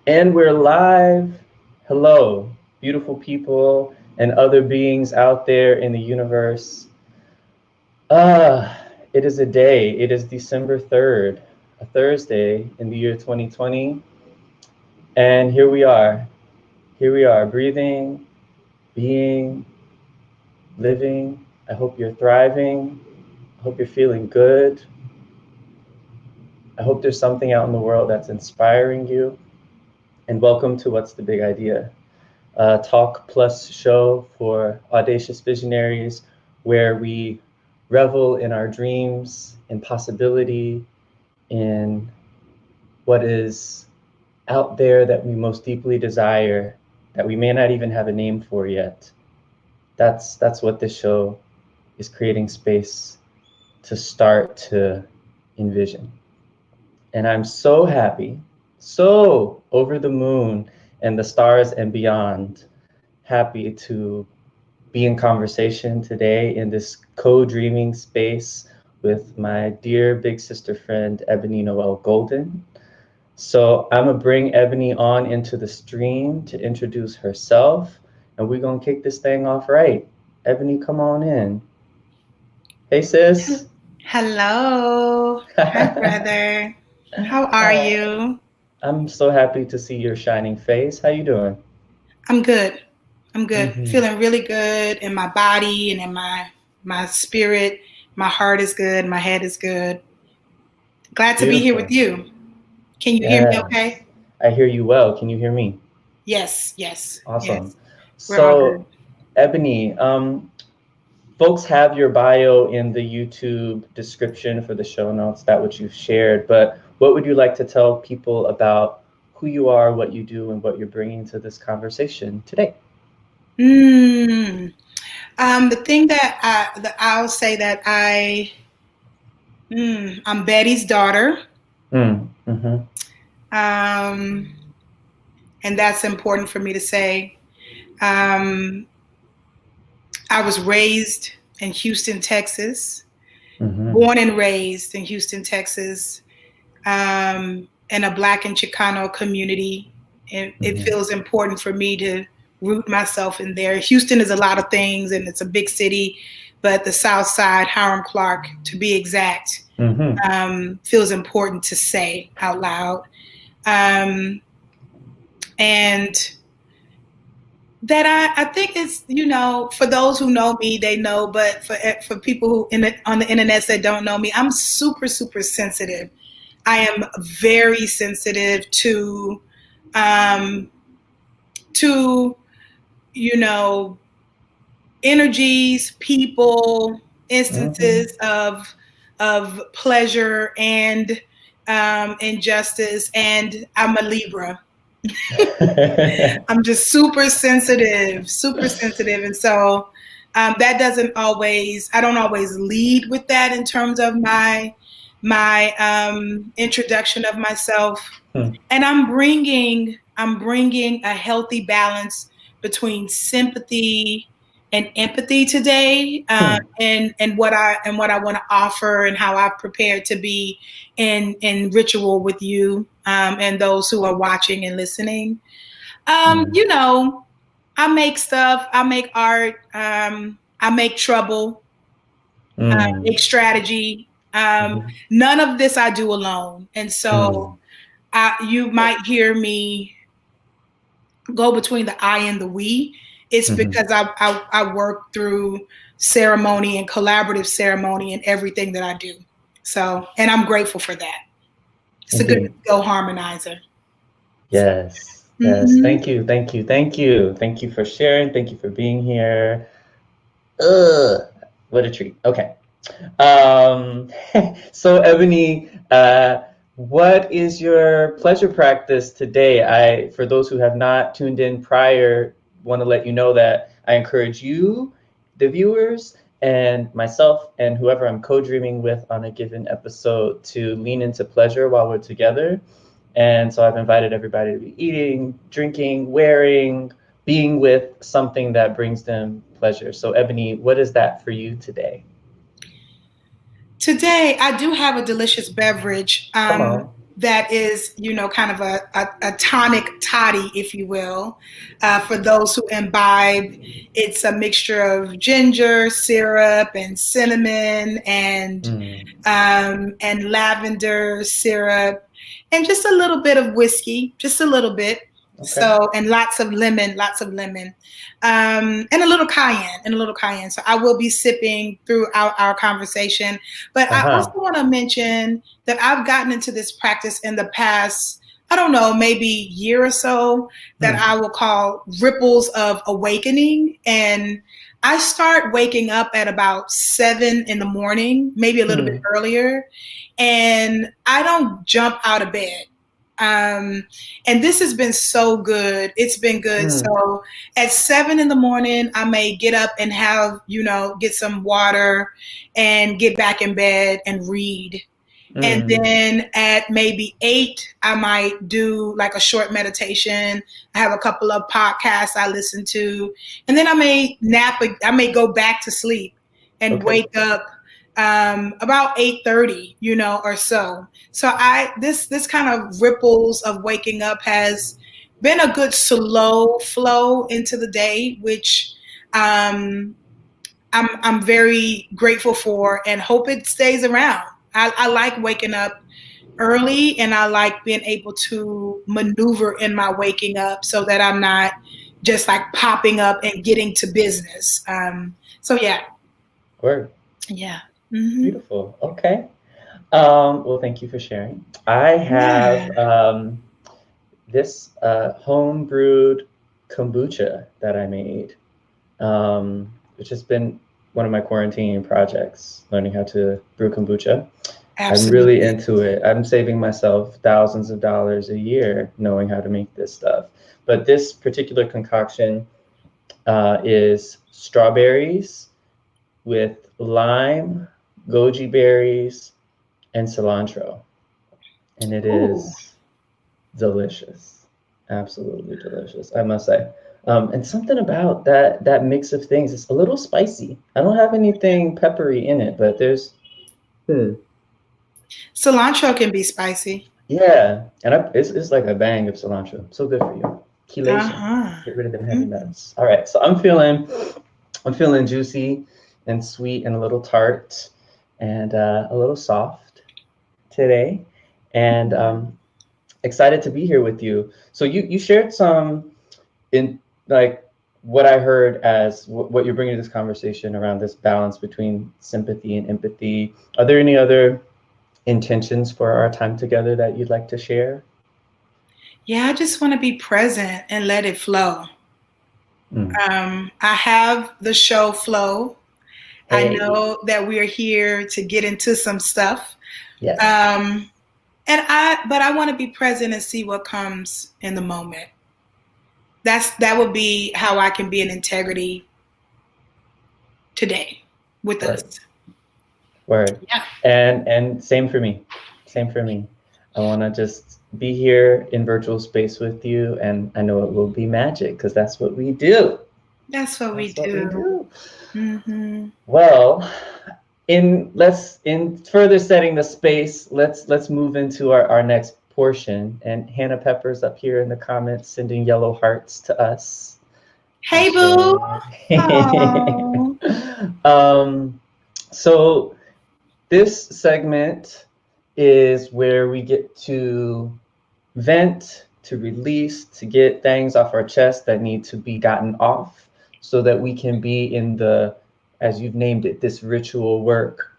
And we're live. Hello, beautiful people and other beings out there in the universe. It is a day. It is December 3rd, a Thursday in the year 2020. And here we are. Here we are, breathing, being, living. I hope you're thriving. I hope you're feeling good. I hope there's something out in the world that's inspiring you. And welcome to What's the Big Idea? Talk plus show for audacious visionaries where we revel in our dreams, in possibility, in what is out there that we most deeply desire, that we may not even have a name for yet. That's what this show is creating space to start to envision. And I'm so happy, so over the moon and the stars and beyond, happy to be in conversation today in this co-dreaming space with my dear big sister friend, Ebony Noelle Golden. So I'm gonna bring Ebony on into the stream to introduce herself, and we're gonna kick this thing off right. Ebony, come on in. Hey, sis. Hello. Hi, brother. How are you? I'm so happy to see your shining face. How you doing? I'm good. I'm good. Mm-hmm. Feeling really good in my body and in my spirit. My heart is good. My head is good. Glad to be here with Beautiful. you. Can you hear me Yes. okay? I hear you well. Can you hear me? Yes, yes, Awesome. yes. We're all good. So, Ebony, folks have your bio in the YouTube description for the show notes, that what you've shared, but what would you like to tell people about who you are, what you do, and what you're bringing to this conversation today? Mm. The thing I'll say that I'm Betty's daughter. Mm-hmm. Um, and that's important for me to say. Um, I was raised in Houston, Texas, Mm-hmm. born and raised in Houston, Texas, in a Black and Chicano community. It Mm-hmm. feels important for me to root myself in there. Houston is a lot of things, and it's a big city, but the South Side, Hiram Clark, to be exact, Mm-hmm. feels important to say out loud. And that I think it's, for those who know me, they know, but for people who on the internet that don't know me, I'm super, super sensitive. I am very sensitive um, to, energies, people, Mm-hmm. instances of pleasure and injustice. And I'm a Libra. I'm just super sensitive. And so that I don't always lead with that in terms of my introduction of myself. And I'm bringing a healthy balance between sympathy and empathy today, and what I want to offer and how I've prepared to be in ritual with you, and those who are watching and listening. Mm. I make stuff, I make art, I make trouble, Mm. make strategy. Mhm. None of this I do alone. And so Mm. you might hear me go between the I and the we. It's Mhm. because I work through ceremony and collaborative ceremony in everything that I do. So, and I'm grateful for that. It's a good Indeed. skill harmonizer. Yes. Yes. Mm-hmm. Thank you. Thank you. Thank you. Thank you for sharing. Thank you for being here. Ugh, what a treat. Okay. Um, so Ebony, what is your pleasure practice today? For those who have not tuned in prior, want to let you know that I encourage you, the viewers, and myself and whoever I'm co-dreaming with on a given episode to lean into pleasure while we're together. And so I've invited everybody to be eating, drinking, wearing, being with something that brings them pleasure. So Ebony, what is that for you today? Today, I do have a delicious beverage. Come on. that is, kind of a tonic toddy, if you will, for those who imbibe. It's a mixture of ginger syrup and cinnamon and lavender syrup and just a little bit of whiskey, just a little bit. Okay. So, and lots of lemon, and a little cayenne. So I will be sipping throughout our conversation. But I also want to mention that I've gotten into this practice in the past, I don't know, maybe year or so, that I will call ripples of awakening. And I start waking up at about 7 in the morning, maybe a little bit earlier. And I don't jump out of bed. And this has been so good. It's been good. So at 7 in the morning, I may get up and have, get some water and get back in bed and read. And then at maybe 8, I might do like a short meditation. I have a couple of podcasts I listen to. And then I may nap. I may go back to sleep and wake up about 8:30, or so. So this kind of ripples of waking up has been a good slow flow into the day, which I'm very grateful for and hope it stays around. I like waking up early, and I like being able to maneuver in my waking up so that I'm not just like popping up and getting to business. So yeah. Word. Yeah. Beautiful. Okay. Well, thank you for sharing. I have this home brewed kombucha that I made, which has been one of my quarantine projects, learning how to brew kombucha. Absolutely. I'm really into it. I'm saving myself thousands of dollars a year knowing how to make this stuff. But this particular concoction is strawberries with lime, goji berries, and cilantro. And it is delicious. Absolutely delicious, I must say. And something about that mix of things, it's a little spicy. I don't have anything peppery in it, but there's... Cilantro can be spicy. Yeah, and it's like a bang of cilantro. So good for you. Chelation. Get rid of them heavy metals. All right, so I'm feeling juicy and sweet and a little tart and a little soft today, and excited to be here with you. So you shared some in like what I heard as what you're bringing to this conversation around this balance between sympathy and empathy. Are there any other intentions for our time together that you'd like to share? Yeah, I just want to be present and let it flow. I have the show flow. Hey. I know that we're here to get into some stuff. Yes. But I want to be present and see what comes in the moment. That would be how I can be in integrity today with us. Word. Yeah. And same for me. I want to just be here in virtual space with you, and I know it will be magic because that's what we do. That's what we do. Well, in further setting the space, let's move into our next portion. And Hannah Pepper's up here in the comments sending yellow hearts to us. Hey, boo. So this segment is where we get to vent, to release, to get things off our chest that need to be gotten off so that we can be in the, as you've named it, this ritual work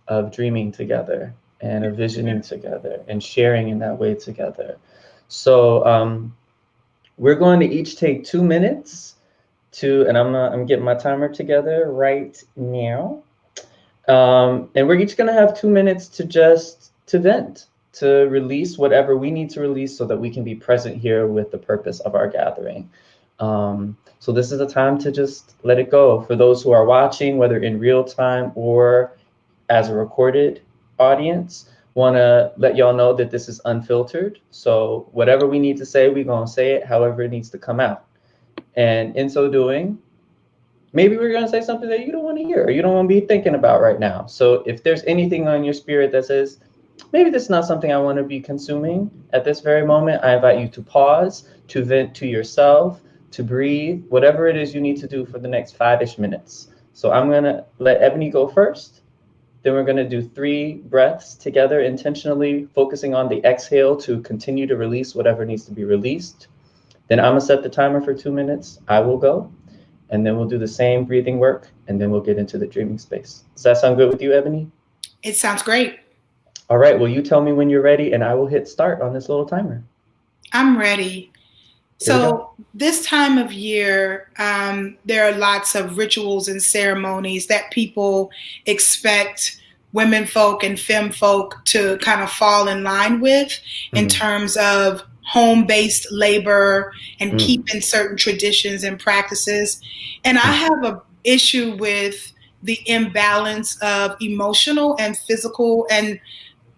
of dreaming together and of visioning together and sharing in that way together. So we're going to each take 2 minutes and I'm getting my timer together right now. And we're each going to have 2 minutes to vent, to release whatever we need to release so that we can be present here with the purpose of our gathering. So this is a time to just let it go. For those who are watching, whether in real time or as a recorded audience, want to let y'all know that this is unfiltered. So whatever we need to say, we're going to say it however it needs to come out. And in so doing, maybe we're going to say something that you don't want to hear or you don't want to be thinking about right now. So if there's anything on your spirit that says, maybe this is not something I want to be consuming at this very moment. I invite you to pause, to vent to yourself, to breathe, whatever it is you need to do for the next 5-ish minutes. So I'm going to let Ebony go first. Then we're going to do 3 breaths together, intentionally focusing on the exhale to continue to release whatever needs to be released. Then I'm going to set the timer for 2 minutes. I will go. And then we'll do the same breathing work. And then we'll get into the dreaming space. Does that sound good with you, Ebony? It sounds great. All right. Well, you tell me when you're ready, and I will hit start on this little timer. I'm ready. So this time of year, there are lots of rituals and ceremonies that people expect women folk and femme folk to kind of fall in line with in terms of home-based labor and keeping certain traditions and practices. And I have an issue with the imbalance of emotional and physical and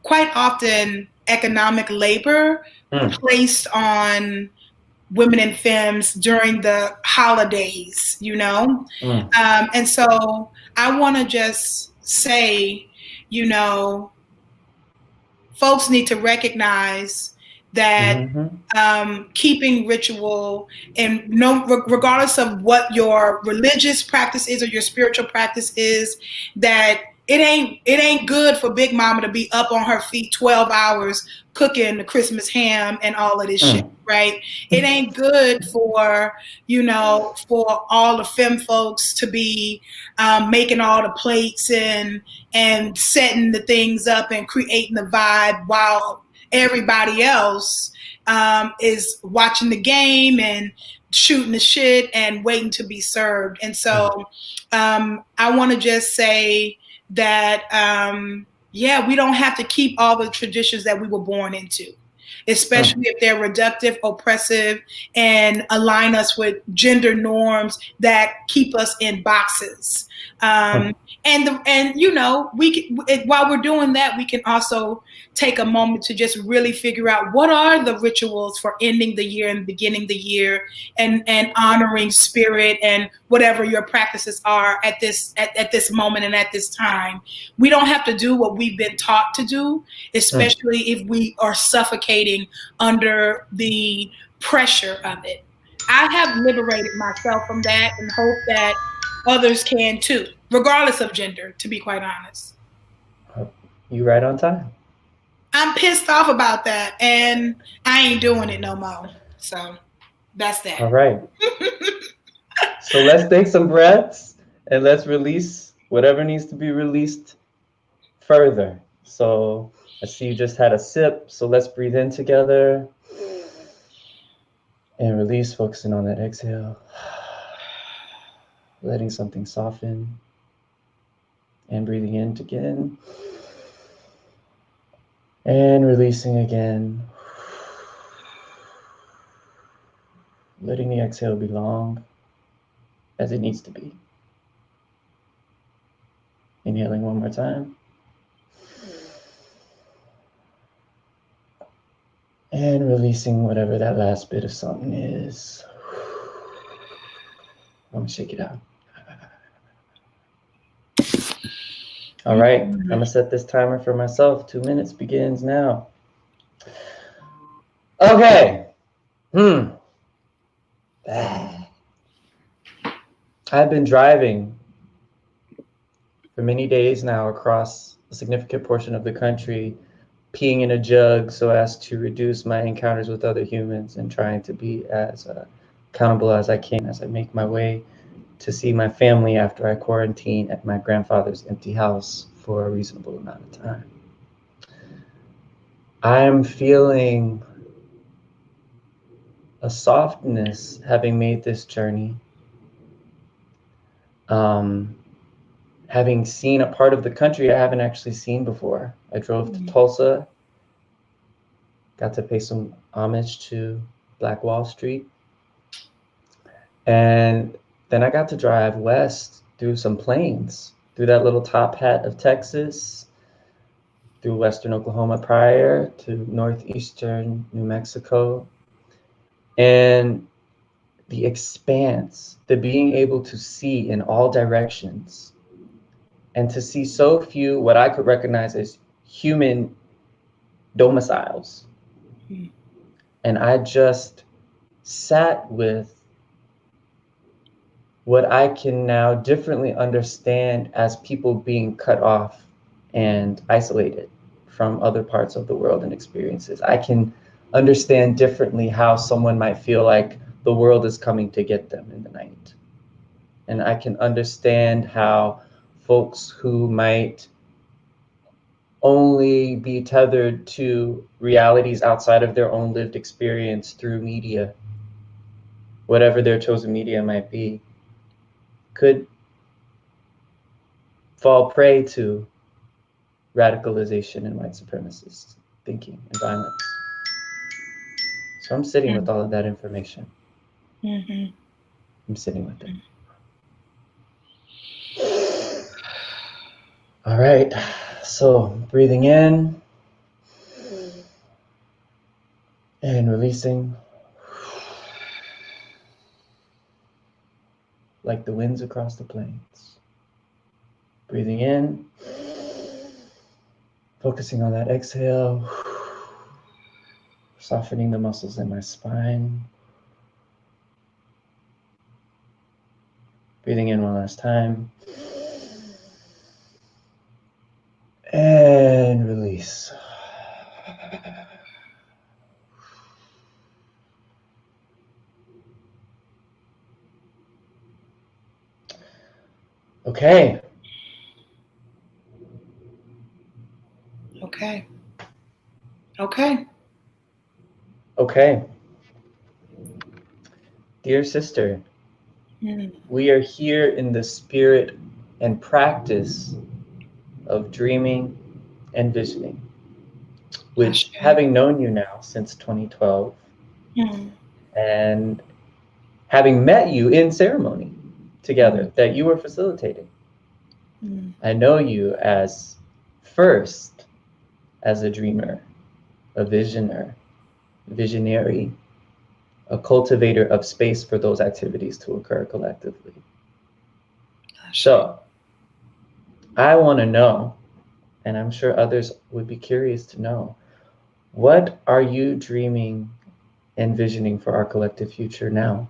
quite often economic labor placed on women and femmes during the holidays, you know? And so I want to just say, you know, folks need to recognize that keeping ritual, and regardless of what your religious practice is or your spiritual practice is, that it ain't good for Big Mama to be up on her feet 12 hours cooking the Christmas ham and all of this shit, right? It ain't good for, you know, for all the femme folks to be making all the plates and setting the things up and creating the vibe while everybody else is watching the game and shooting the shit and waiting to be served. And so I want to just say that, we don't have to keep all the traditions that we were born into, especially if they're reductive, oppressive, and align us with gender norms that keep us in boxes. And you know, while we're doing that, we can also take a moment to just really figure out what are the rituals for ending the year and beginning the year, and honoring spirit and whatever your practices are at this moment and at this time. We don't have to do what we've been taught to do, especially if we are suffocating under the pressure of it. I have liberated myself from that and hope that others can too, regardless of gender, to be quite honest. You right on time. I'm pissed off about that, and I ain't doing it no more. So that's that. All right. So let's take some breaths and let's release whatever needs to be released further. So I see you just had a sip, so let's breathe in together and release, focusing on that exhale. Letting something soften and breathing in again and releasing again. Letting the exhale be long as it needs to be. Inhaling one more time. And releasing whatever that last bit of something is. I'm gonna shake it out. All right, I'm gonna set this timer for myself. 2 minutes begins now. Okay. I've been driving for many days now across a significant portion of the country, peeing in a jug so as to reduce my encounters with other humans and trying to be as accountable as I can as I make my way to see my family after I quarantine at my grandfather's empty house for a reasonable amount of time. I'm feeling a softness having made this journey. Having seen a part of the country I haven't actually seen before. I drove to Tulsa, got to pay some homage to Black Wall Street. And then I got to drive west through some plains, through that little top hat of Texas, through western Oklahoma prior to northeastern New Mexico. And the expanse, the being able to see in all directions and to see so few what I could recognize as human domiciles. And I just sat with what I can now differently understand as people being cut off and isolated from other parts of the world and experiences. I can understand differently how someone might feel like the world is coming to get them in the night. And I can understand how folks who might only be tethered to realities outside of their own lived experience through media, whatever their chosen media might be, could fall prey to radicalization and white supremacist thinking and violence. So I'm sitting with all of that information. I'm sitting with it. All right, so breathing in and releasing like the winds across the plains. Breathing in, focusing on that exhale, softening the muscles in my spine. Breathing in one last time. And release. Okay. Okay. Okay. Okay. Dear sister, we are here in the spirit and practice of dreaming and visioning, which, having known you now since 2012, and having met you in ceremony together that you were facilitating, I know you as first as a dreamer, a visioner, visionary, a cultivator of space for those activities to occur collectively. So I want to know, and I'm sure others would be curious to know, what are you dreaming and visioning for our collective future now?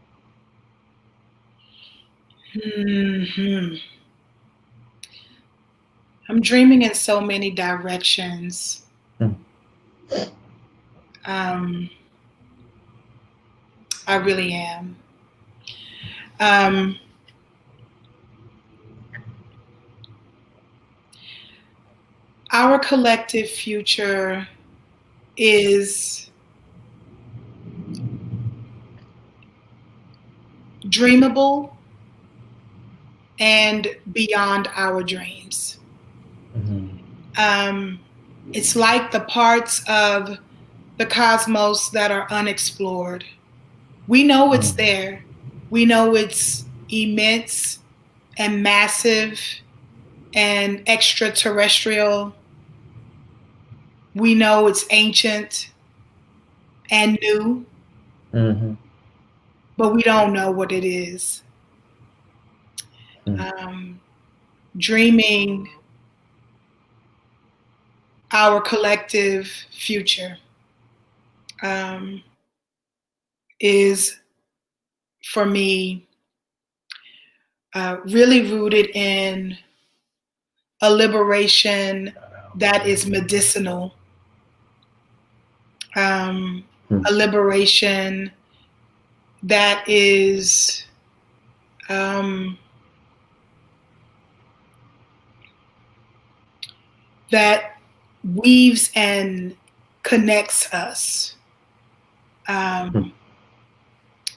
I'm dreaming in so many directions. I really am. Our collective future is dreamable and beyond our dreams. It's like the parts of the cosmos that are unexplored. We know it's there. We know it's immense and massive and extraterrestrial. We know it's ancient and new, but we don't know what it is. Dreaming our collective future is, for me, really rooted in a liberation that is medicinal, a liberation that is that weaves and connects us,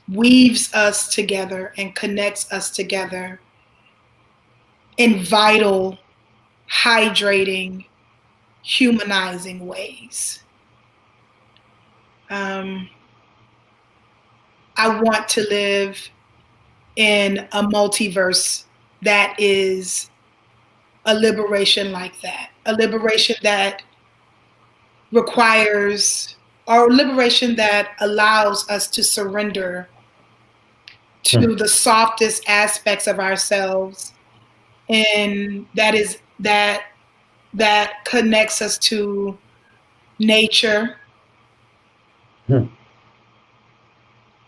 weaves us together and connects us together in vital, hydrating, humanizing ways. I want to live in a multiverse that is a liberation like that, a liberation that requires, or a liberation that allows us to surrender to the softest aspects of ourselves, and that connects us to nature,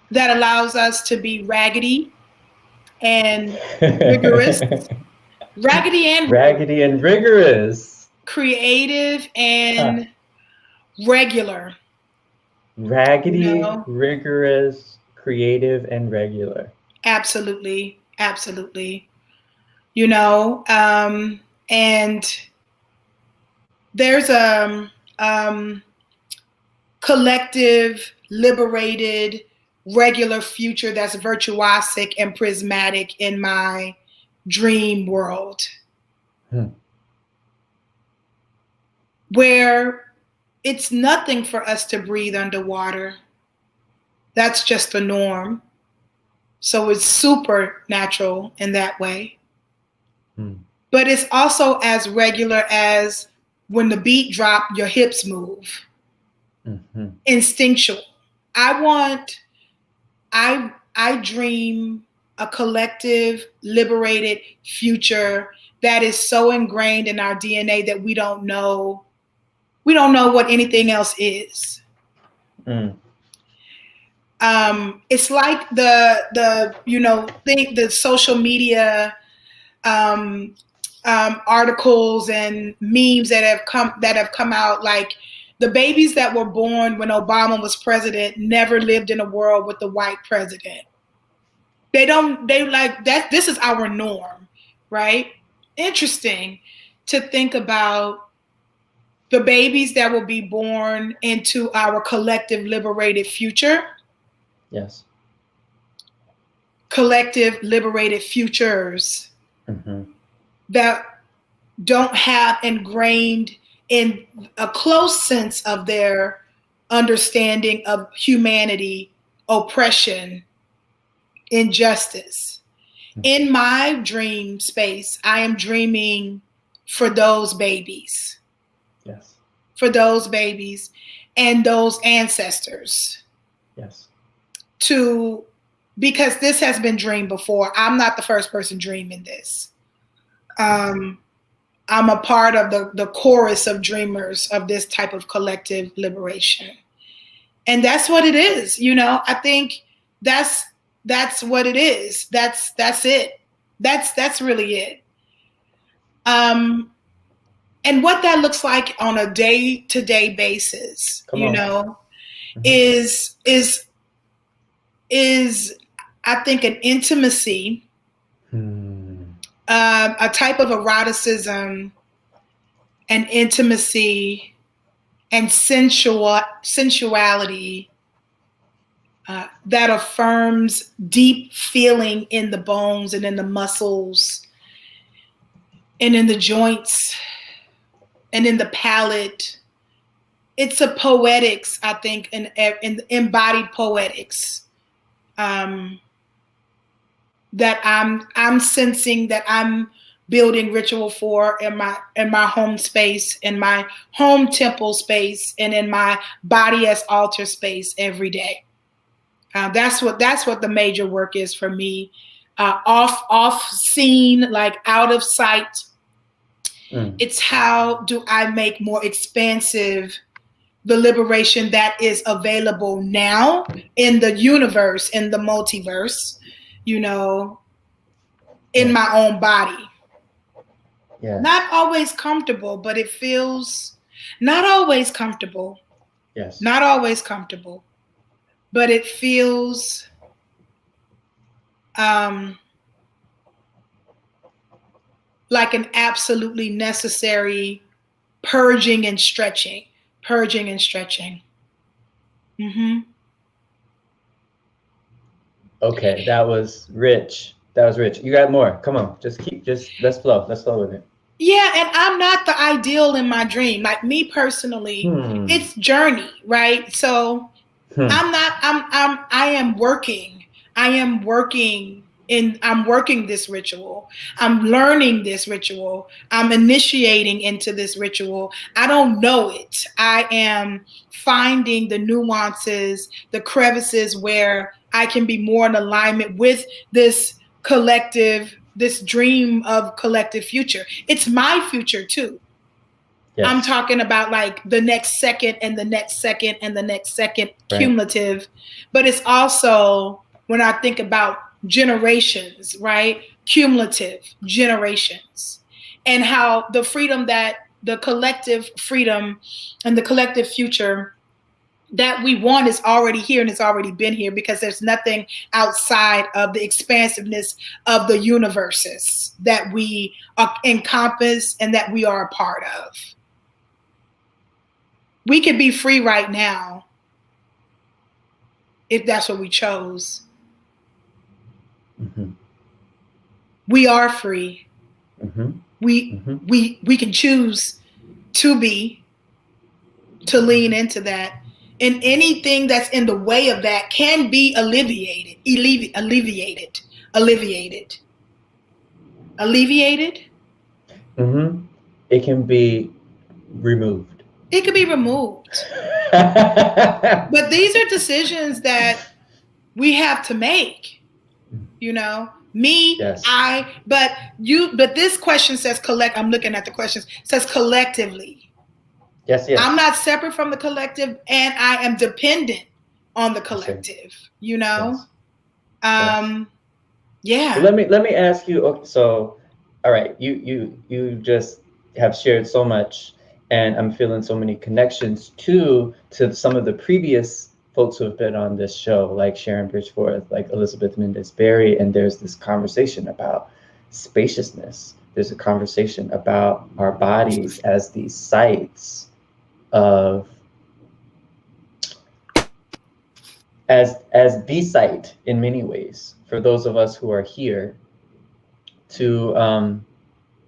that allows us to be raggedy and rigorous, raggedy and rigorous, creative and regular. Raggedy, rigorous, creative, and regular. Absolutely, absolutely. And there's a collective, liberated, regular future that's virtuosic and prismatic in my dream world. Where it's nothing for us to breathe underwater. That's just the norm. So it's supernatural in that way. But it's also as regular as when the beat drop, your hips move. Instinctual. I dream a collective, liberated future that is so ingrained in our DNA that we don't know what anything else is. It's like the social media articles and memes that have come out, like the babies that were born when Obama was president never lived in a world with the white president. They like that. This is our norm, right? Interesting to think about the babies that will be born into our collective liberated future. Yes. Collective liberated futures that don't have ingrained in a close sense of their understanding of humanity, oppression, injustice. In my dream space, I am dreaming for those babies. Yes. For those babies and those ancestors. Yes. Because this has been dreamed before. I'm not the first person dreaming this. I'm a part of the chorus of dreamers of this type of collective liberation. And that's what it is. I think that's what it is. That's it. That's really it. And what that looks like on a day-to-day basis, is I think an intimacy, a type of eroticism and intimacy and sensuality that affirms deep feeling in the bones and in the muscles and in the joints and in the palate. It's a poetics, I think, in embodied poetics that I'm sensing, that I'm building ritual for in my home space, in my home temple space, and in my body as altar space every day. That's what the major work is for me. Off scene, like out of sight. It's how do I make more expansive the liberation that is available now in the universe, in the multiverse, in my own body. Yeah. Not always comfortable, but it feels not always comfortable. Yes. Not always comfortable, but it feels like an absolutely necessary purging and stretching. Okay, that was rich. You got more. Come on, let's flow with it. Yeah, and I'm not the ideal in my dream. Like me personally, it's journey, right? So I am working this ritual. I'm learning this ritual. I'm initiating into this ritual. I don't know it. I am finding the nuances, the crevices where I can be more in alignment with this collective, this dream of collective future. It's my future too. Yes. I'm talking about like the next second and the next second and the next second, cumulative. But it's also, when I think about generations, right? Cumulative generations. And how the freedom that the collective freedom and the collective future that we want is already here and it's already been here, because there's nothing outside of the expansiveness of the universes that we encompass and that we are a part of. We could be free right now if that's what we chose. Mm-hmm. We are free. Mm-hmm. We can choose to be, to lean into that. And anything that's in the way of that can be alleviated. Mm-hmm. It can be removed. It could be removed. But these are decisions that we have to make. You know, me, yes. but this question says collect. I'm looking at the questions. It says collectively. Yes, yes. I'm not separate from the collective, and I am dependent on the collective. You know, yes. Yeah. Well, let me ask you. Okay, so, all right, you just have shared so much, and I'm feeling so many connections to some of the previous folks who have been on this show, like Sharon Bridgeforth, like Elizabeth Mendez-Berry, and there's this conversation about spaciousness. There's a conversation about our bodies as these sites of as the site in many ways for those of us who are here to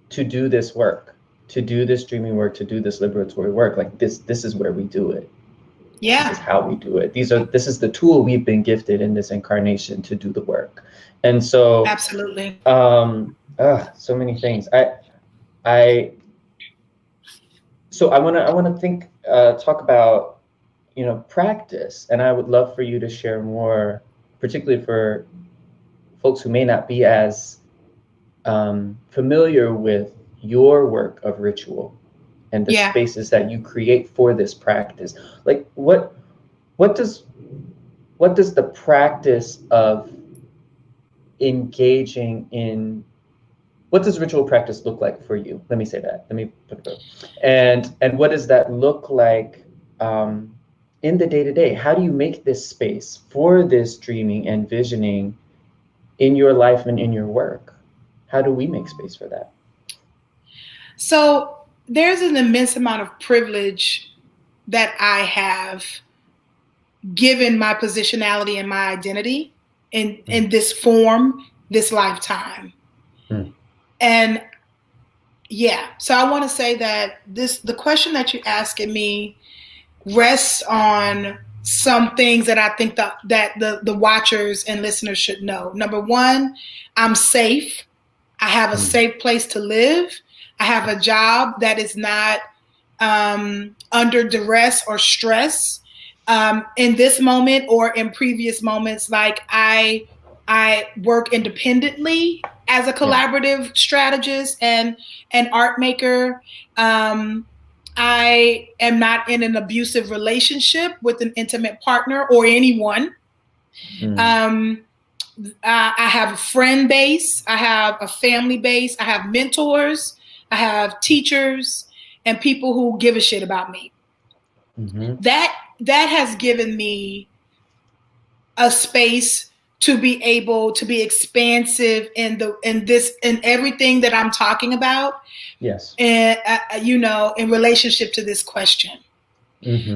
do this work, to do this dreaming work, to do this liberatory work. Like this is where we do it. Yeah. This is how we do it. This is the tool we've been gifted in this incarnation to do the work. And so absolutely. So many things. I want to talk about, you know, practice, and I would love for you to share more, particularly for folks who may not be as familiar with your work of ritual and the spaces that you create for this practice. Like what does the practice of engaging in, what does ritual practice look like for you? Let me say that. Let me put it. And what does that look like in the day-to-day? How do you make this space for this dreaming and visioning in your life and in your work? How do we make space for that? So there's an immense amount of privilege that I have, given my positionality and my identity in this form, this lifetime. And so I want to say that the question that you're asking me rests on some things that I think that the watchers and listeners should know. Number one, I'm safe. I have a safe place to live. I have a job that is not under duress or stress in this moment or in previous moments. Like I work independently as a collaborative strategist and an art maker. I am not in an abusive relationship with an intimate partner or anyone. I have a friend base. I have a family base. I have mentors. I have teachers and people who give a shit about me. That has given me a space to be able to be expansive in everything that I'm talking about. Yes. And in relationship to this question.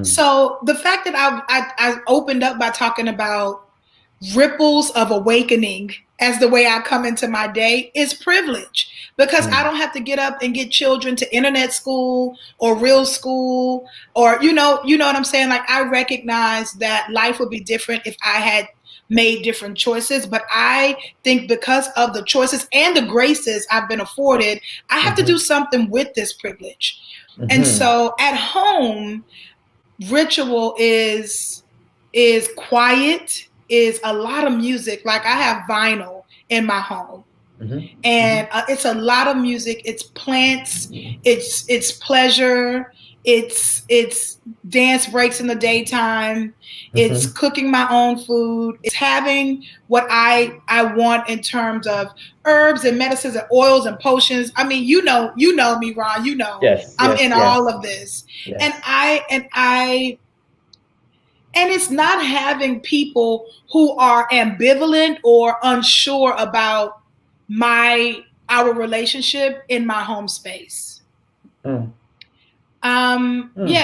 So the fact that I opened up by talking about ripples of awakening as the way I come into my day is privilege, because I don't have to get up and get children to internet school or real school, or you know what I'm saying? Like, I recognize that life would be different if I had made different choices, but I think because of the choices and the graces I've been afforded, I have to do something with this privilege. And so at home, ritual is quiet, is a lot of music. Like, I have vinyl in my home. And it's a lot of music. It's plants. It's pleasure. It's dance breaks in the daytime. It's cooking my own food. It's having what I want in terms of herbs and medicines and oils and potions. I mean, you know me, Ron. You know, Yes, I'm yes, in yes. all of this, Yes. and it's not having people who are ambivalent or unsure about our relationship in my home space. Yeah,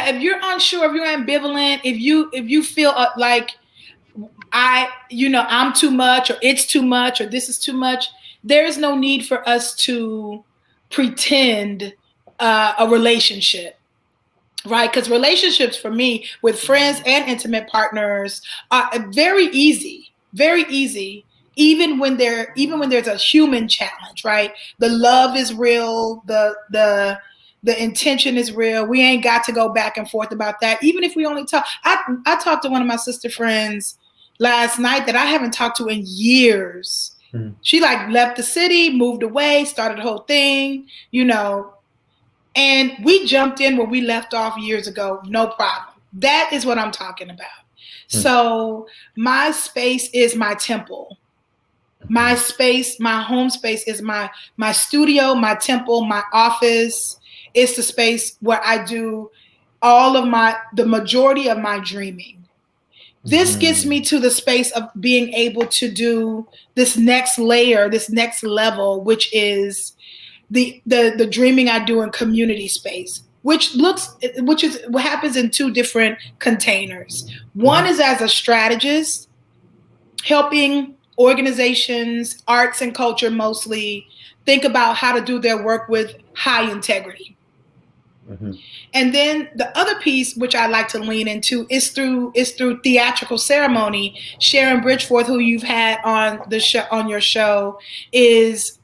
if you're unsure, if you're ambivalent, if you feel like I'm too much, or it's too much, or this is too much, there is no need for us to pretend a relationship. Right, because relationships for me with friends and intimate partners are very easy, very easy. Even when there's a human challenge, right? The love is real, the intention is real. We ain't got to go back and forth about that. Even if we only talk, I talked to one of my sister friends last night that I haven't talked to in years. She like left the city, moved away, started the whole thing, and we jumped in where we left off years ago, no problem. That is what I'm talking about. So my space is my temple. My space, my home space is my studio, my temple, my office. It's the space where I do the majority of my dreaming. This gets me to the space of being able to do this next layer, this next level, which is the dreaming I do in community space, which is what happens in two different containers. One is as a strategist, helping organizations, arts and culture mostly, think about how to do their work with high integrity. And then the other piece, which I like to lean into, is through theatrical ceremony. Sharon Bridgeforth, who you've had on the show, on your show, is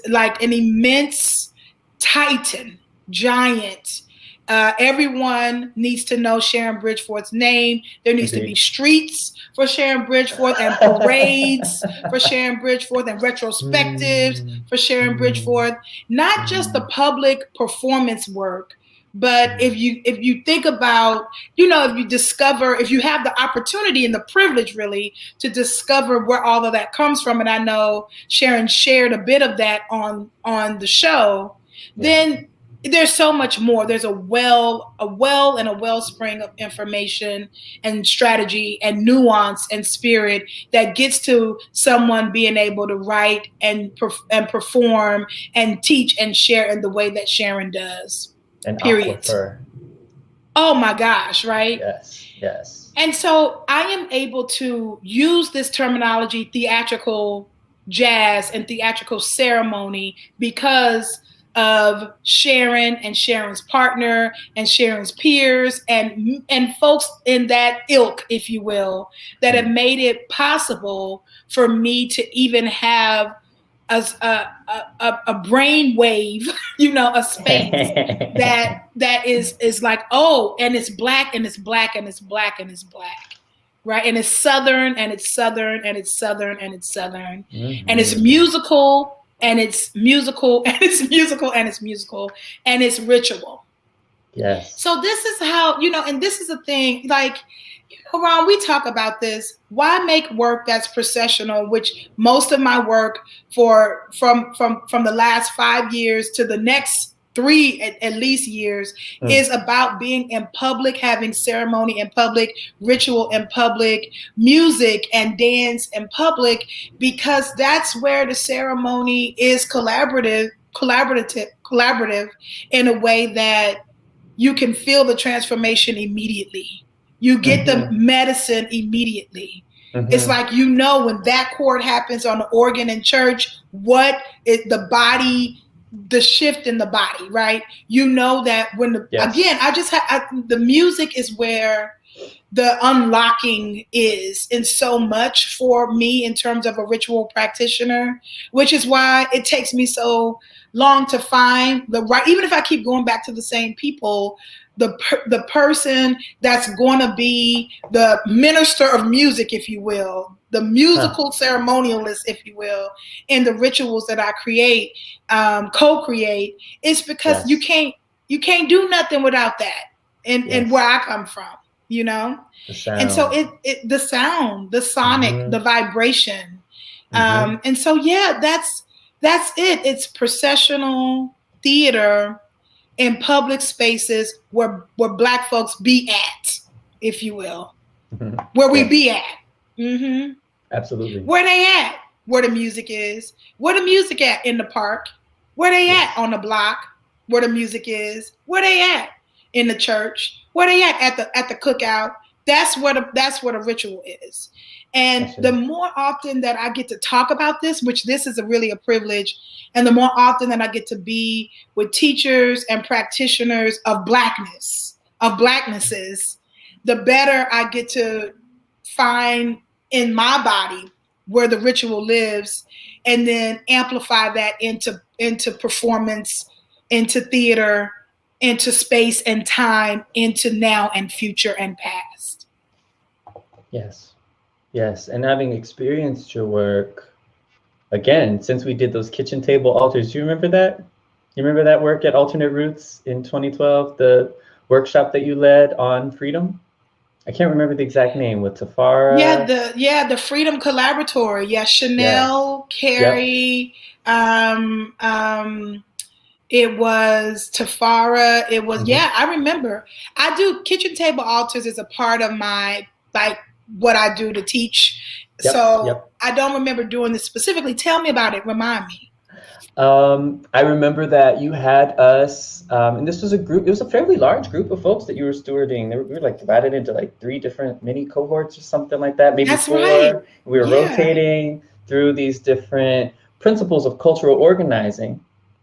like an immense titan, giant. Everyone needs to know Sharon Bridgeforth's name. There needs to be streets for Sharon Bridgeforth, and parades for Sharon Bridgeforth, and retrospectives for Sharon Bridgeforth. Not just the public performance work, but if you think about, if you have the opportunity and the privilege really to discover where all of that comes from, and I know Sharon shared a bit of that on the show, then there's so much more. There's a well and a wellspring of information and strategy and nuance and spirit that gets to someone being able to write and perform and teach and share in the way that Sharon does. An period. aquifer. Oh my gosh, right? Yes. And so I am able to use this terminology, theatrical jazz and theatrical ceremony, because of Sharon and Sharon's partner and Sharon's peers and folks in that ilk, if you will, that have made it possible for me to even have a brain wave, a space that is like, oh, and it's black and it's black and it's black and it's black, right? And it's Southern and it's Southern and it's Southern and it's Southern, and it's musical and it's musical and it's musical and it's musical and it's ritual. Yes. So this is how, and this is the thing, like, Ron, we talk about this. Why make work that's processional, which most of my work from the last 5 years to the next 3 at least years is about being in public, having ceremony in public, ritual in public, music and dance in public, because that's where the ceremony is collaborative in a way that you can feel the transformation immediately. You get the medicine immediately. It's like, when that chord happens on the organ in church, the shift in the body, right? That when again, the music is where the unlocking is in so much for me in terms of a ritual practitioner, which is why it takes me so long to find the right, even if I keep going back to the same people, the person that's going to be the minister of music, if you will, the musical ceremonialist, if you will, in the rituals that I create, co-create, it's because you can't do nothing without that. And where I come from, you know? And so the sound, the sonic, the vibration. And so, yeah, that's it. It's processional theater in public spaces where Black folks be at, if you will, where we be at. Absolutely. Where they at? Where the music is. Where the music at? In the park. Where they at? On the block. Where the music is. Where they at? In the church. Where they at the cookout. That's what a ritual is. And the more often that I get to talk about this, which this is really a privilege, and the more often that I get to be with teachers and practitioners of Blackness, of Blacknesses, the better I get to find in my body where the ritual lives, and then amplify that into performance, into theater, into space and time, into now and future and past. Yes. And having experienced your work, again, since we did those kitchen table altars, do you remember that? You remember that work at Alternate Roots in 2012, the workshop that you led on freedom? I can't remember the exact name, with Tafara. The Freedom Collaboratory. Yeah, Chanel, Carrie, it was Tafara. It was, I remember. I do kitchen table altars as a part of my, like, what I do to teach. I don't remember doing this specifically. Tell me about it. Remind me. I remember that you had us, and this was it was a fairly large group of folks that you were stewarding. We were like divided into like 3 different mini cohorts or something like that, maybe 4. Right. We were rotating through these different principles of cultural organizing,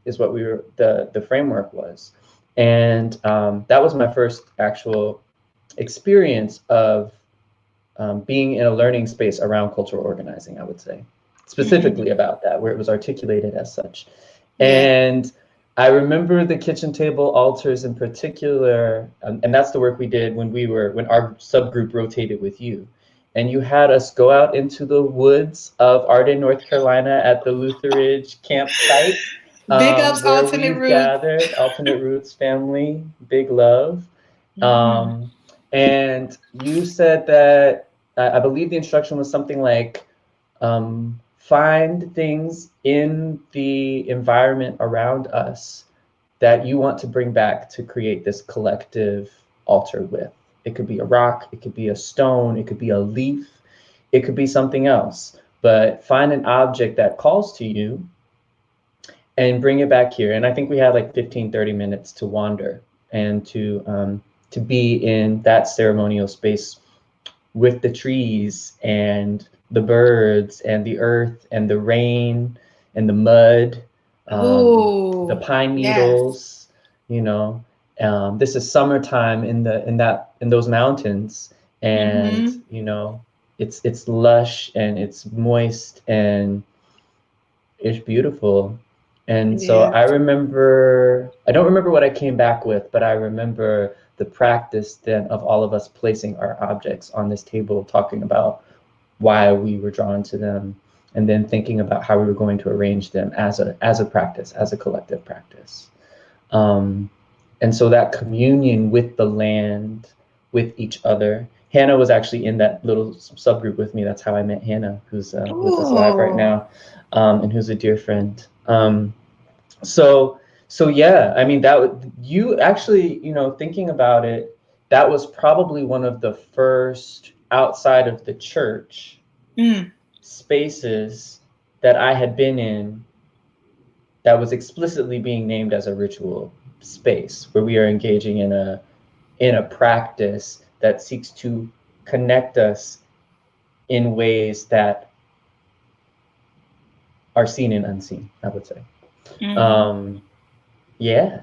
is what the framework was. And that was my first actual experience of being in a learning space around cultural organizing, I would say. Specifically about that, where it was articulated as such. And I remember the kitchen table altars in particular, and that's the work we did when our subgroup rotated with you. And you had us go out into the woods of Arden, North Carolina at the Lutheridge campsite. Big ups, Alternate Roots. Gathered, Alternate Roots family, big love. And you said that, I believe the instruction was something like, find things in the environment around us that you want to bring back to create this collective altar with. It could be a rock, it could be a stone, it could be a leaf, it could be something else. But find an object that calls to you and bring it back here. And I think we had like 15, 30 minutes to wander and to be in that ceremonial space with the trees and the birds and the earth and the rain and the mud, the pine needles. This is summertime in those mountains, and it's lush and it's moist and it's beautiful. And so I don't remember what I came back with, but I remember the practice then of all of us placing our objects on this table, talking about why we were drawn to them, and then thinking about how we were going to arrange them as a practice, as a collective practice. And so that communion with the land, with each other. Hannah was actually in that little subgroup with me. That's how I met Hannah, who's with us live right now, and who's a dear friend. So yeah, I mean, you actually, thinking about it, that was probably one of the first outside of the church spaces that I had been in that was explicitly being named as a ritual space, where we are engaging in a practice that seeks to connect us in ways that are seen and unseen, I would say.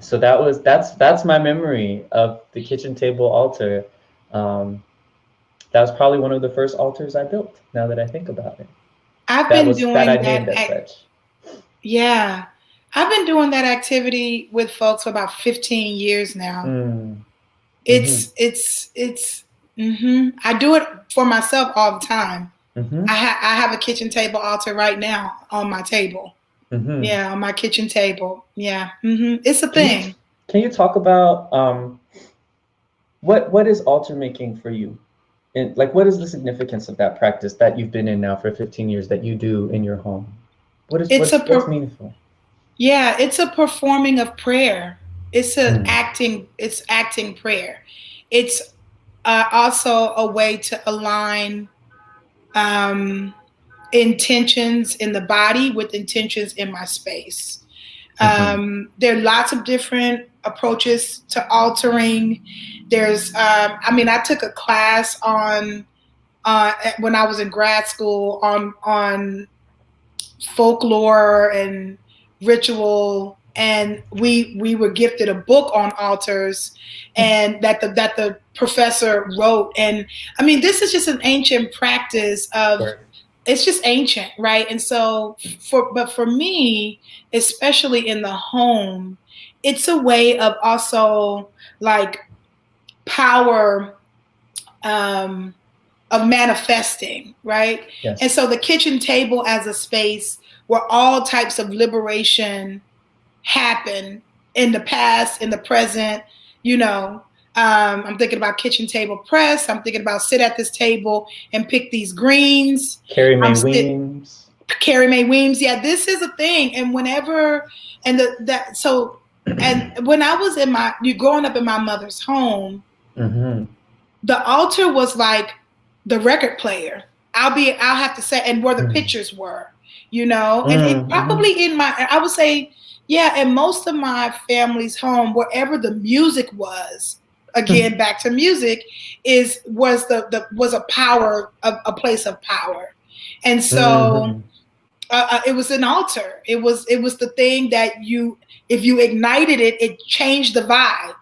So that's my memory of the kitchen table altar. that was probably one of the first altars I built, now that I think about it. I've That been was that doing I that. named as such. Yeah. I've been doing that activity with folks for about 15 years now. Mm. It's I do it for myself all the time. Mm-hmm. I have a kitchen table altar right now on my table. Mm-hmm. Yeah, on my kitchen table. Yeah. It's a thing. Can you talk about what is altar making for you? And like, what is the significance of that practice that you've been in now for 15 years that you do in your home? What's meaningful? Yeah, it's a performing of prayer. It's acting prayer. It's also a way to align intentions in the body with intentions in my space. There are lots of different approaches to altering. There's, I took a class on when I was in grad school on folklore and ritual, and we were gifted a book on altars, and that the professor wrote. And this is just an ancient practice of. Right. It's just ancient, right? And so for me, especially in the home, it's a way of also like power of manifesting, right? Yes. And so the kitchen table as a space where all types of liberation happen in the past, in the present, I'm thinking about kitchen table press. I'm thinking about sit at this table and pick these greens. Carrie Mae Weems. Yeah, this is a thing. And whenever, and when I was growing up in my mother's home, the altar was like the record player. I'll have to say, and where the pictures were, and it probably I would say, yeah, in most of my family's home, wherever the music was, again, back to music, was a power, a place of power. And so it was an altar. It was the thing that if you ignited it, it changed the vibe.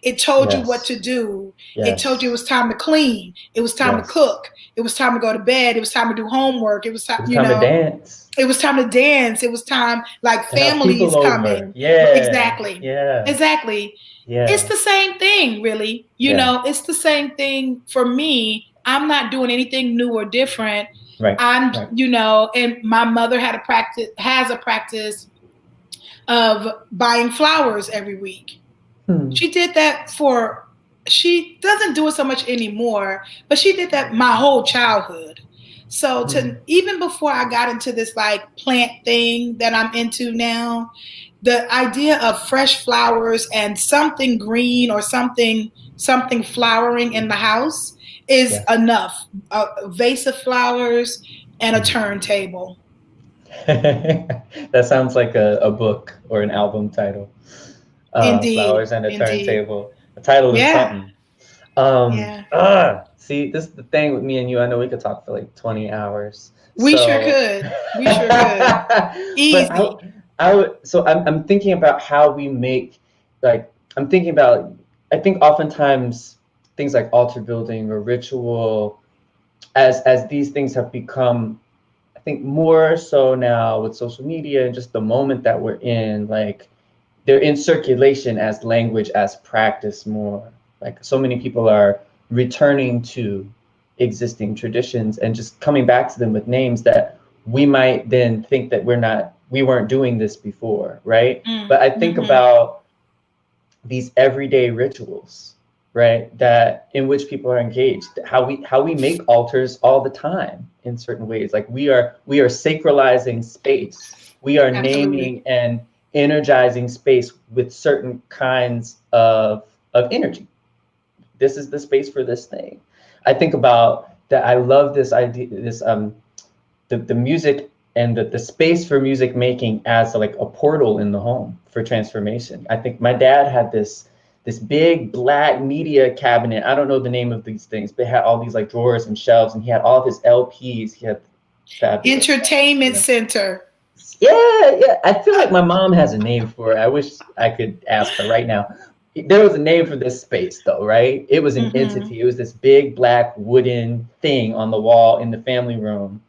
It told you what to do. Yes. It told you it was time to clean. It was time to cook. It was time to go to bed. It was time to do homework. It was time, to dance. It was time to dance. It was time, like, families coming. Yeah. Exactly. Yeah. Exactly. Yeah. It's the same thing, really. It's the same thing for me. I'm not doing anything new or different. Right. And my mother has a practice of buying flowers every week. She did that she doesn't do it so much anymore, but she did that my whole childhood. So even before I got into this like plant thing that I'm into now, the idea of fresh flowers and something green or something flowering in the house is enough. A vase of flowers and a turntable. That sounds like a book or an album title. Indeed. Flowers and a turntable. The title is something. See, this is the thing with me and you. I know we could talk for like 20 hours. We sure could. Easy. I'm thinking about how we make, like, I think oftentimes things like altar building or ritual, as these things have become, I think more so now with social media and just the moment that we're in, like, they're in circulation as language, as practice more. Like, so many people are returning to existing traditions and just coming back to them with names that we might then think that we weren't doing this before, right? But I think about these everyday rituals, right? That in which people are engaged, how we make altars all the time in certain ways. Like we are sacralizing space. We are naming and energizing space with certain kinds of energy. This is the space for this thing. I think about that. I love this idea, the music and the space for music making as like a portal in the home for transformation. I think my dad had this big black media cabinet. I don't know the name of these things, but it had all these like drawers and shelves, and he had all of his LPs. He had entertainment center. Yeah. I feel like my mom has a name for it. I wish I could ask her right now. there was a name for this space though, right? It was an Mm-hmm. entity. It was this big black wooden thing on the wall in the family room.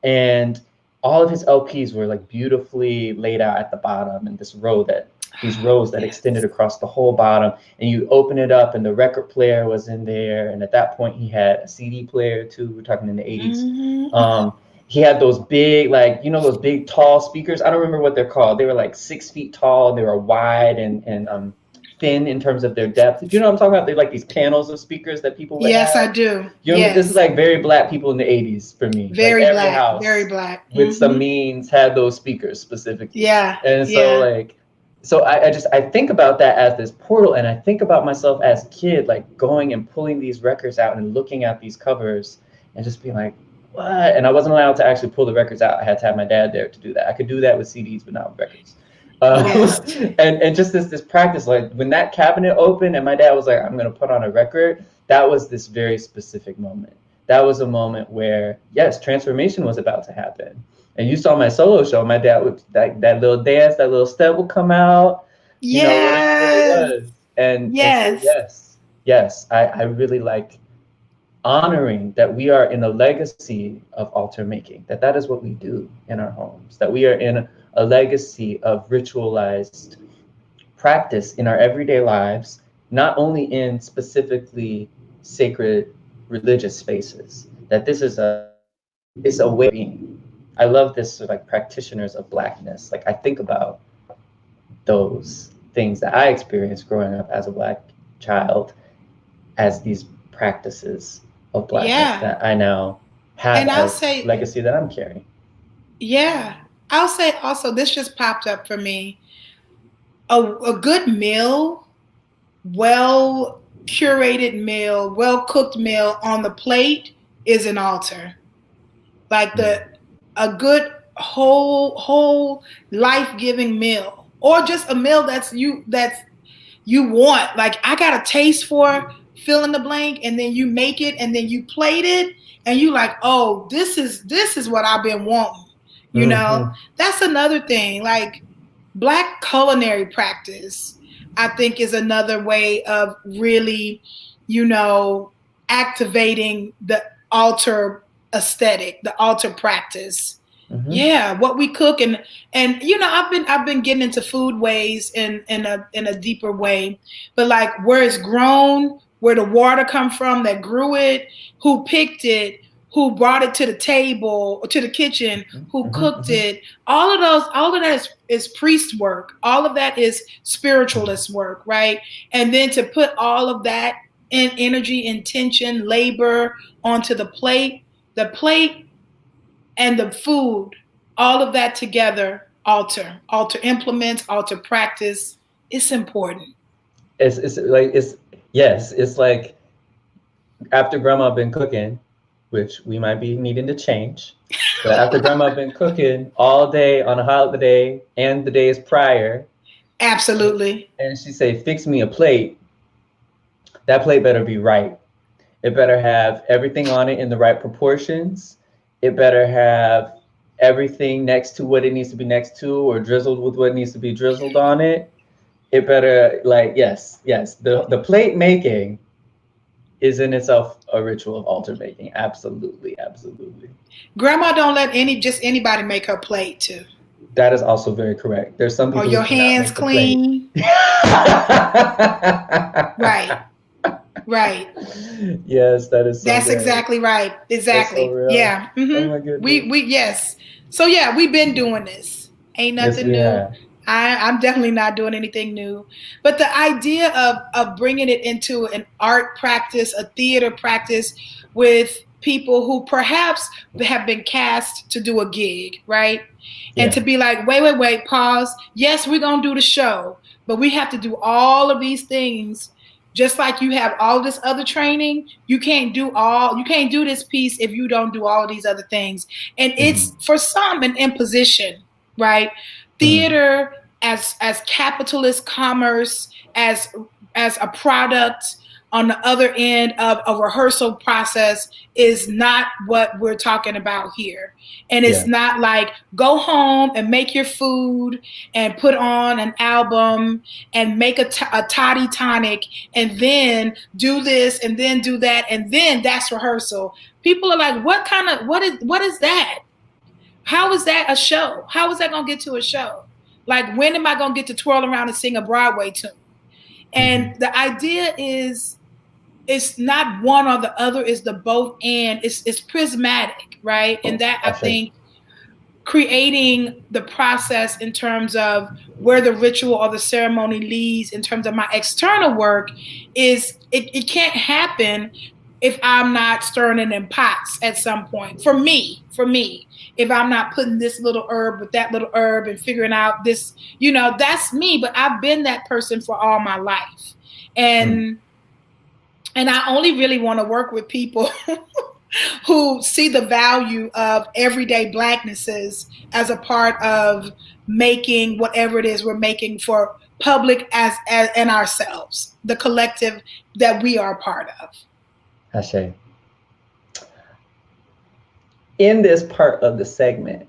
And all of his LPs were like beautifully laid out at the bottom, and these rows that Yes. extended across the whole bottom. And you open it up and the record player was in there. And at that point he had a CD player too. We're talking in the 80s. Mm-hmm. He had those big, like, you know, those big tall speakers. I don't remember what they're called. They were like 6 feet tall. They were wide and thin in terms of their depth. Do you know what I'm talking about? They're like these panels of speakers that people would Yes, have. I do. You know, Yes. this is like very black people in the 80s for me. Very like every black. house Very black. with some means had those speakers specifically. Yeah. And so like, so I think about that as this portal, and I think about myself as a kid, like going and pulling these records out and looking at these covers and just being like, what? And I wasn't allowed to actually pull the records out. I had to have my dad there to do that. I could do that with CDs, but not with records. Yes. And just this practice, like when that cabinet opened and my dad was like, I'm going to put on a record, that was this very specific moment. That was a moment where, yes, transformation was about to happen. And you saw my solo show, my dad would, that little dance, that little step would come out, you know, whatever it was. And so, yes, I really like honoring that we are in a legacy of altar making, that is what we do in our homes, that we are in a legacy of ritualized practice in our everyday lives, not only in specifically sacred religious spaces, that this is a way of being. I love this sort of like practitioners of Blackness. Like I think about those things that I experienced growing up as a Black child as these practices of Blackness that I now have as legacy that I'm carrying. Yeah. I'll say also, this just popped up for me. A good meal, well curated meal, well cooked meal on the plate is an altar. Like a good whole life-giving meal, or just a meal that's you want. Like I got a taste for fill in the blank, and then you make it, and then you plate it, and you like, oh, this is what I've been wanting. You know, that's another thing. Like Black culinary practice, I think, is another way of really, you know, activating the altar aesthetic, the altar practice. Yeah, what we cook, and you know, I've been getting into food ways in a deeper way, but like where it's grown, where the water come from that grew it, who picked it, who brought it to the table or to the kitchen, who cooked it. All of that is priest work. All of that is spiritualist work, right? And then to put all of that in energy, intention, labor onto the plate and the food, all of that together, altar implements, altar practice. It's important. It's like after grandma been cooking, which we might be needing to change. But after grandma been cooking all day on a holiday and the days prior. Absolutely. And she say, fix me a plate. That plate better be right. It better have everything on it in the right proportions. It better have everything next to what it needs to be next to, or drizzled with what needs to be drizzled on it. It better, like, yes. The plate making is in itself a ritual of altar making. Absolutely. Grandma don't let anybody make her plate too. That is also very correct. There's some people. Or your hands clean. Right. Yes, that is. That's exactly right. Exactly. So yeah. Mm-hmm. Oh my goodness. We yes. So yeah, we've been doing this. Ain't nothing new. I'm definitely not doing anything new. But the idea of bringing it into an art practice, a theater practice with people who perhaps have been cast to do a gig, right? Yeah. And to be like, wait, pause. Yes, we're going to do the show, but we have to do all of these things. Just like you have all this other training, you can't do this piece if you don't do all of these other things. And it's for some an imposition, right? Theater as capitalist commerce, as a product on the other end of a rehearsal process is not what we're talking about here. And it's not like go home and make your food and put on an album and make a toddy tonic and then do this and then do that and then that's rehearsal. People are like, what is that? How is that a show? How is that going to get to a show? Like, when am I going to get to twirl around and sing a Broadway tune? And the idea is, it's not one or the other, it's the both and. It's prismatic, right? And that, I think, creating the process in terms of where the ritual or the ceremony leads in terms of my external work is, it can't happen if I'm not stirring it in pots at some point. For me, if I'm not putting this little herb with that little herb and figuring out this, that's me. But I've been that person for all my life. And I only really want to work with people who see the value of everyday Blacknesses as a part of making whatever it is we're making for public as and ourselves, the collective that we are part of. Ashe. In this part of the segment,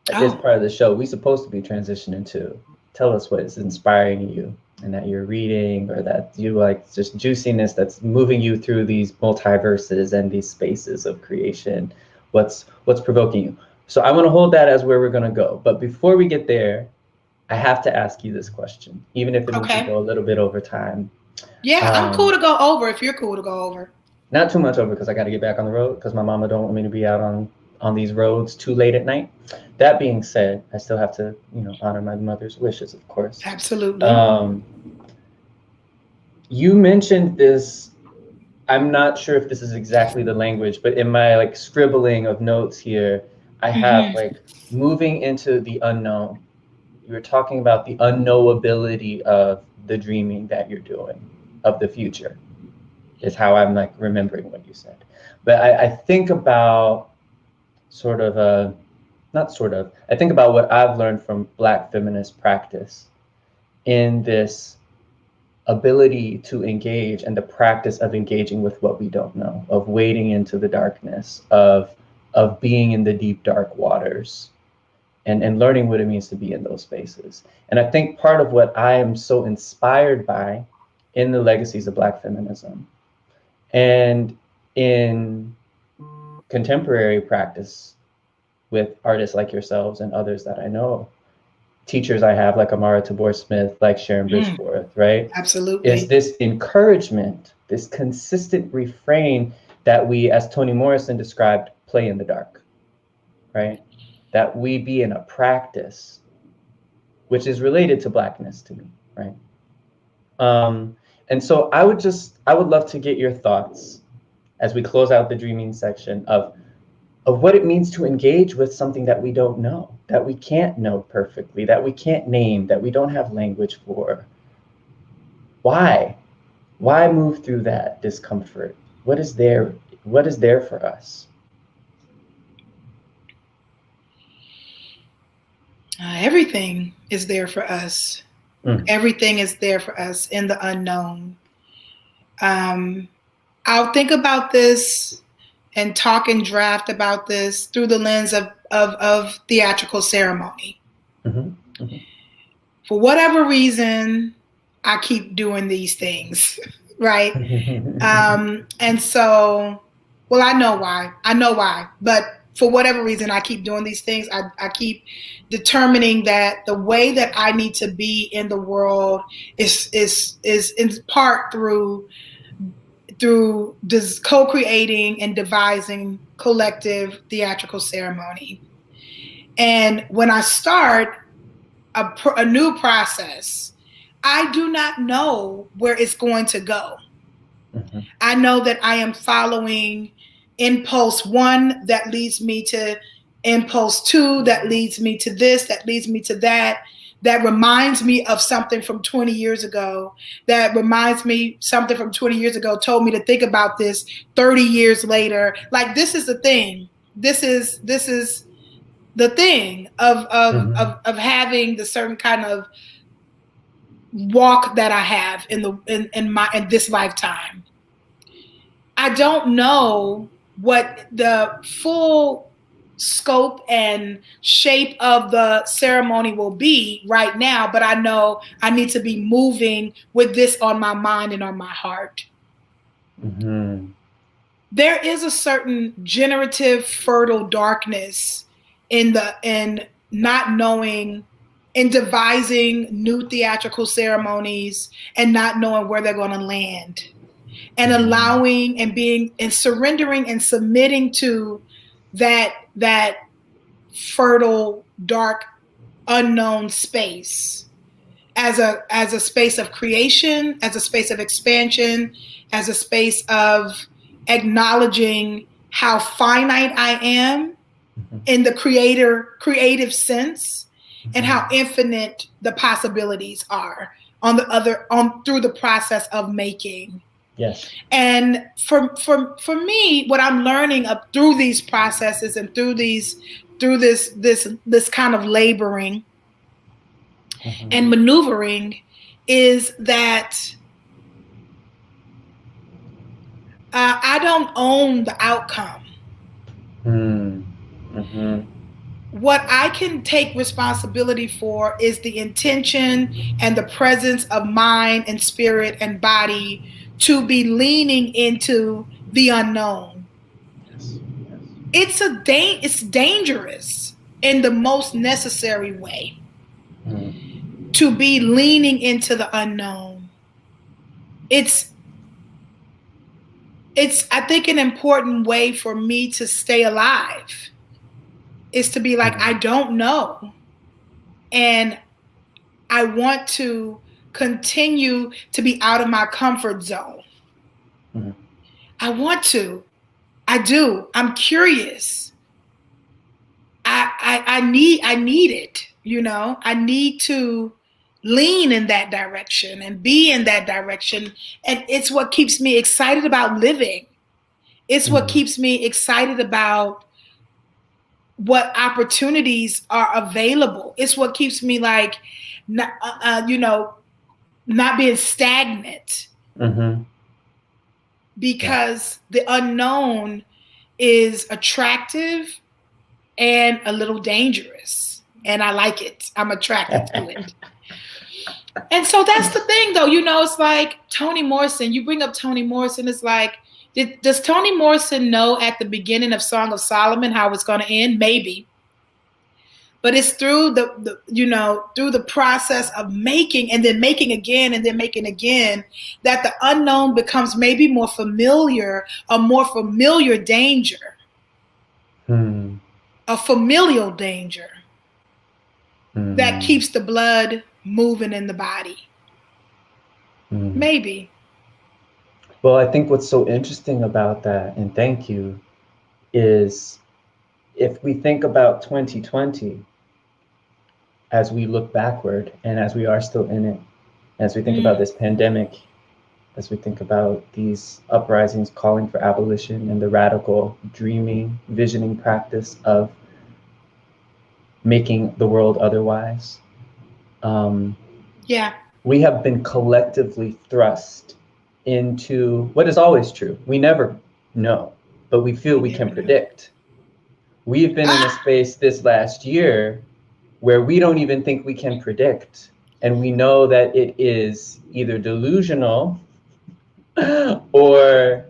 this part of the show, we're supposed to be transitioning to tell us what is inspiring you and that you're reading, or that you like just juiciness that's moving you through these multiverses and these spaces of creation. What's provoking you? So I want to hold that as where we're going to go. But before we get there, I have to ask you this question, even if it needs to go a little bit over time. Yeah, I'm cool to go over if you're cool to go over. Not too much over, because I got to get back on the road, because my mama don't want me to be out on these roads too late at night. That being said, I still have to, honor my mother's wishes, of course. Absolutely. You mentioned this, I'm not sure if this is exactly the language, but in my scribbling of notes here, I have moving into the unknown. You were talking about the unknowability of the dreaming that you're doing, of the future, is how I'm remembering what you said. But I think about I think about what I've learned from Black feminist practice in this ability to engage and the practice of engaging with what we don't know, of wading into the darkness, of being in the deep, dark waters, and learning what it means to be in those spaces. And I think part of what I am so inspired by in the legacies of Black feminism and in contemporary practice with artists like yourselves and others that I know, teachers I have like Amara Tabor-Smith, like Sharon Bridgeforth, right? Absolutely. Is this encouragement, this consistent refrain that we, as Toni Morrison described, play in the dark, right? That we be in a practice which is related to Blackness to me, right? And so I would love to get your thoughts as we close out the dreaming section of what it means to engage with something that we don't know, that we can't know perfectly, that we can't name, that we don't have language for. Why? Why move through that discomfort? What is there for us? Everything is there for us. Everything is there for us in the unknown. I'll think about this and talk and draft about this through the lens of theatrical ceremony. For whatever reason, I keep doing these things, right? And so, well, I know why, but for whatever reason, I keep doing these things. I keep determining that the way that I need to be in the world is in part through this co-creating and devising collective theatrical ceremony. And when I start a new process, I do not know where it's going to go. I know that I am following impulse 1 that leads me to impulse 2 that leads me to this, that leads me to that reminds me of something from 20 years ago, that reminds me something from 20 years ago told me to think about this 30 years later. Like, this is the thing. This is the thing of having the certain kind of walk that I have in this lifetime. I don't know what the full scope and shape of the ceremony will be right now, but I know I need to be moving with this on my mind and on my heart. Mm-hmm. There is a certain generative, fertile darkness in not knowing, in devising new theatrical ceremonies and not knowing where they're going to land, and allowing and being and surrendering and submitting to that fertile, dark, unknown space as a space of creation, as a space of expansion, as a space of acknowledging how finite I am in the creative sense, and how infinite the possibilities are through the process of making. Yes. And for me, what I'm learning through these processes and through this kind of laboring and maneuvering is that I don't own the outcome. Mm-hmm. What I can take responsibility for is the intention and the presence of mind and spirit and body to be leaning into the unknown. Yes. Yes. It's dangerous in the most necessary way to be leaning into the unknown. It's I think an important way for me to stay alive is to be like, I don't know. And I want to continue to be out of my comfort zone. I want to. I do. I'm curious. I need it, you know. I need to lean in that direction and be in that direction. And it's what keeps me excited about living. It's what keeps me excited about what opportunities are available. It's what keeps me like, not being stagnant. Because the unknown is attractive and a little dangerous. And I like it. I'm attracted to it. And so that's the thing, though. It's like Toni Morrison. You bring up Toni Morrison. It's like, does Toni Morrison know at the beginning of Song of Solomon how it's going to end? Maybe. But it's through through the process of making and then making again and then making again that the unknown becomes maybe more familiar, a more familiar danger, a familial danger that keeps the blood moving in the body. Maybe. Well, I think what's so interesting about that, and thank you, is if we think about 2020, as we look backward and as we are still in it, as we think about this pandemic, as we think about these uprisings calling for abolition and the radical dreaming, visioning practice of making the world otherwise, we have been collectively thrust into what is always true. We never know, but we feel we can predict. We've been in a space this last year where we don't even think we can predict. And we know that it is either delusional or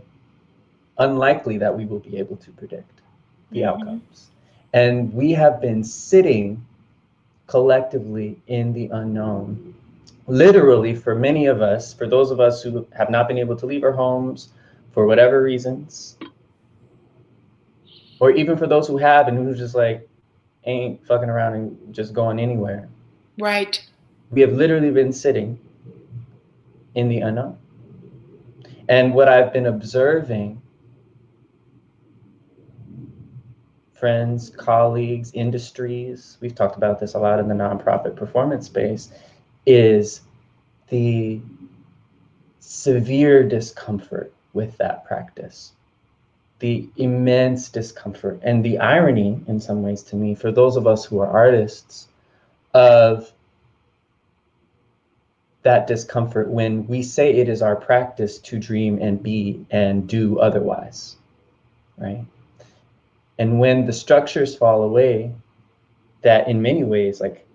unlikely that we will be able to predict the outcomes. And we have been sitting collectively in the unknown. Literally, for many of us, for those of us who have not been able to leave our homes for whatever reasons, or even for those who have and who just like ain't fucking around and just going anywhere. Right. We have literally been sitting in the unknown. And what I've been observing, friends, colleagues, industries, we've talked about this a lot in the nonprofit performance space, is the severe discomfort with that practice, the immense discomfort, and the irony in some ways to me, for those of us who are artists, of that discomfort when we say it is our practice to dream and be and do otherwise, right? And when the structures fall away that in many ways like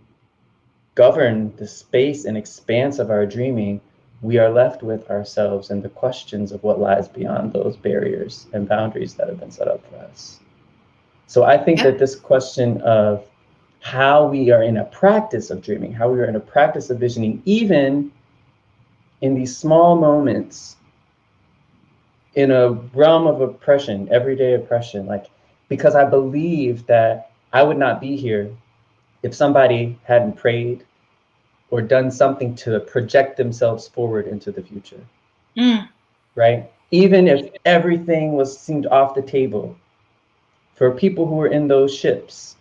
govern the space and expanse of our dreaming, we are left with ourselves and the questions of what lies beyond those barriers and boundaries that have been set up for us. So I think that this question of how we are in a practice of dreaming, how we are in a practice of visioning, even in these small moments, in a realm of oppression, everyday oppression, like, because I believe that I would not be here if somebody hadn't prayed or done something to project themselves forward into the future, right? Even if everything seemed off the table, for people who were in those ships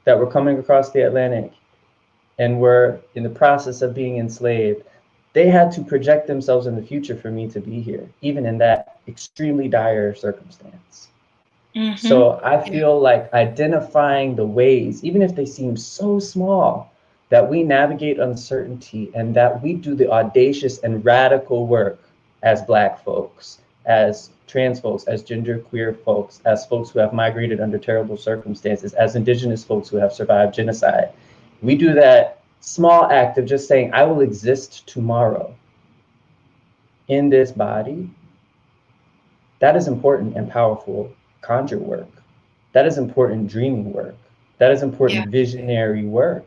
that were coming across the Atlantic and were in the process of being enslaved, they had to project themselves in the future for me to be here, even in that extremely dire circumstance. So I feel like identifying the ways, even if they seem so small, that we navigate uncertainty and that we do the audacious and radical work as Black folks, as trans folks, as genderqueer folks, as folks who have migrated under terrible circumstances, as Indigenous folks who have survived genocide. We do that small act of just saying, I will exist tomorrow in this body. That is important and powerful conjure work. That is important dreaming work. That is important visionary work.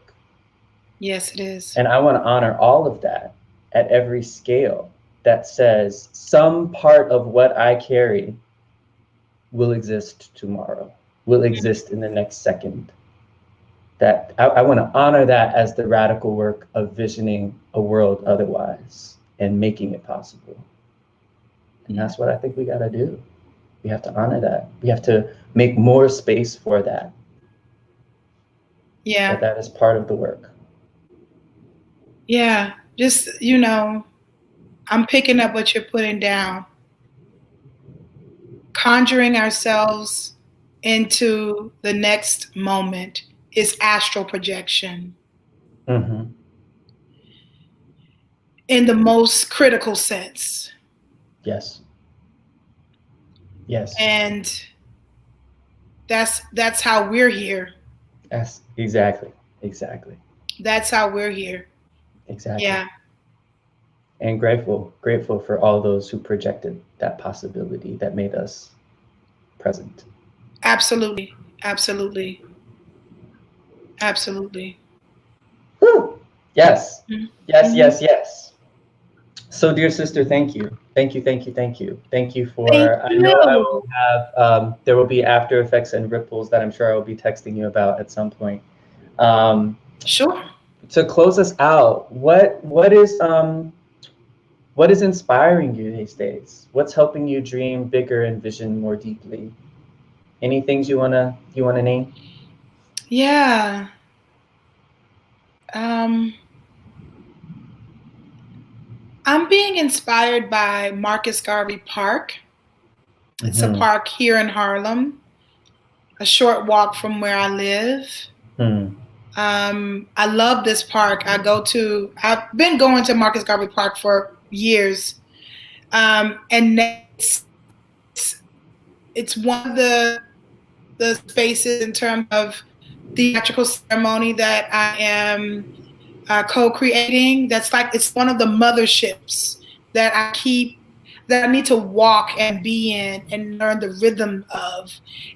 Yes, it is. And I want to honor all of that at every scale that says some part of what I carry will exist tomorrow, will exist in the next second. That I want to honor that as the radical work of visioning a world otherwise and making it possible. And that's what I think we got to do. We have to honor that. We have to make more space for that. Yeah. That is part of the work. Yeah. Just, you know, I'm picking up what you're putting down. Conjuring ourselves into the next moment is astral projection. Mm-hmm. In the most critical sense. Yes. Yes. And that's how we're here. Yes, exactly. That's how we're here. Exactly. Yeah. And grateful for all those who projected that possibility that made us present. Absolutely. Woo! Yes. Mm-hmm. Yes. So, dear sister, thank you. Thank you for, I know I will have, there will be after effects and ripples that I'm sure I will be texting you about at some point. Sure. To close us out, what is inspiring you these days? What's helping you dream bigger and vision more deeply? Any things you wanna name? Yeah. I'm being inspired by Marcus Garvey Park. It's a park here in Harlem, a short walk from where I live. I love this park. I've been going to Marcus Garvey Park for years. And it's one of the spaces in terms of theatrical ceremony that I am co-creating. It's one of the motherships that I need to walk and be in and learn the rhythm of.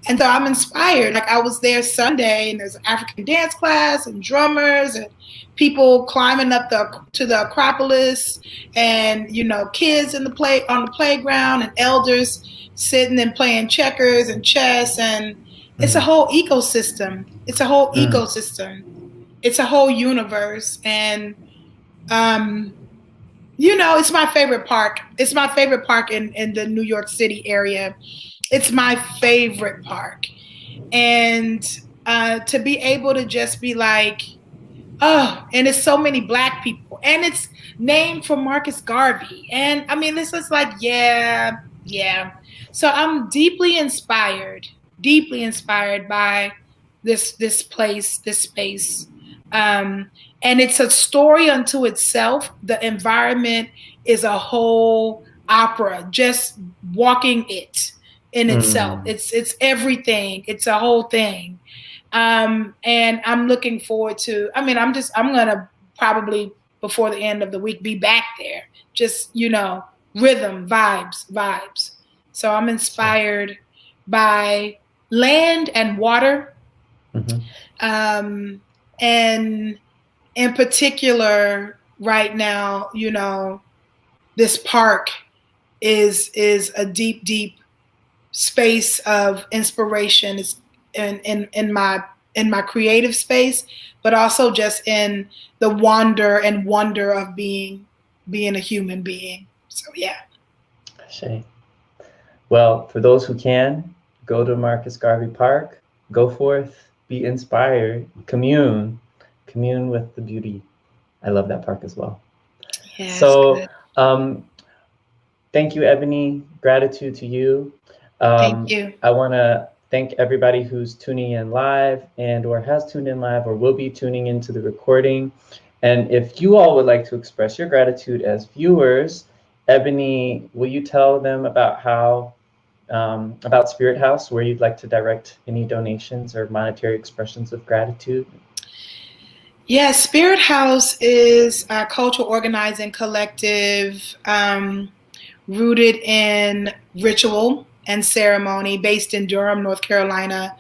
And so I'm inspired. Like, I was there Sunday and there's an African dance class and drummers and people climbing up to the Acropolis and, you know, kids on the playground and elders sitting and playing checkers and chess. And it's a whole ecosystem. It's a whole universe. And, you know, it's my favorite park. It's my favorite park in the New York City area. It's my favorite park. And to be able to just be like, oh, and it's so many Black people. And it's named for Marcus Garvey. And I mean, this is like, yeah. So I'm deeply inspired by this place, this space. And it's a story unto itself. The environment is a whole opera, just walking it in itself. It's everything. It's a whole thing. And I'm looking forward to, I'm going to probably before the end of the week be back there. Just, rhythm, vibes. So I'm inspired by land and water. And in particular, right now, this park is a deep space of inspiration. It's in my creative space, but also just in the wonder of being a human being. So yeah. Shay. Well, for those who can, go to Marcus Garvey Park, go forth, be inspired, commune with the beauty. I love that park as well. Yeah, so thank you, Ebony. Gratitude to you. Thank you. I want to thank everybody who's tuning in live and or has tuned in live or will be tuning into the recording. And if you all would like to express your gratitude as viewers, Ebony, will you tell them about about Spirit House, where you'd like to direct any donations or monetary expressions of gratitude? Yeah, Spirit House is a cultural organizing collective rooted in ritual and ceremony, based in Durham, North Carolina,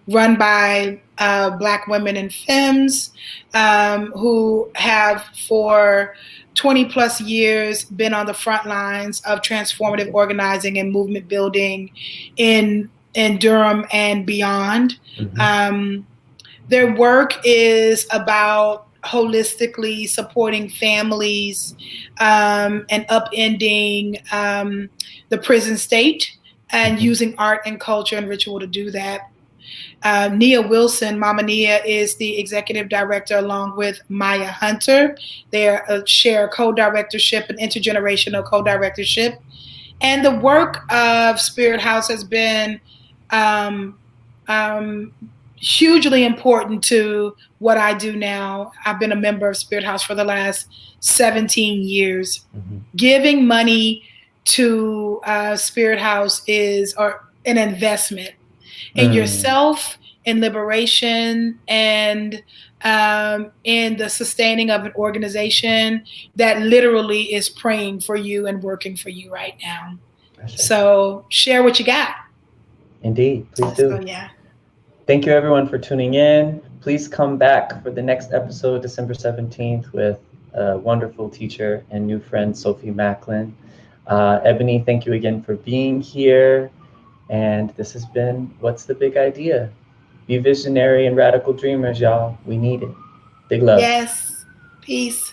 run by Black women and femmes who have for 20 plus years been on the front lines of transformative organizing and movement building in Durham and beyond. Their work is about holistically supporting families and upending the prison state and using art and culture and ritual to do that. Nia Wilson, Mama Nia, is the executive director along with Maya Hunter. They share co-directorship and intergenerational co-directorship. And the work of Spirit House has been hugely important to what I do now. I've been a member of Spirit House for the last 17 years. Giving money to Spirit House is an investment in yourself, in liberation, and in the sustaining of an organization that literally is praying for you and working for you right now. So share what you got. Indeed, please do. So, yeah. Thank you, everyone, for tuning in. Please come back for the next episode, December 17th, with a wonderful teacher and new friend, Sophie Macklin. Ebony, thank you again for being here. And this has been What's the Big Idea? Be visionary and radical dreamers, y'all. We need it. Big love. Yes. Peace.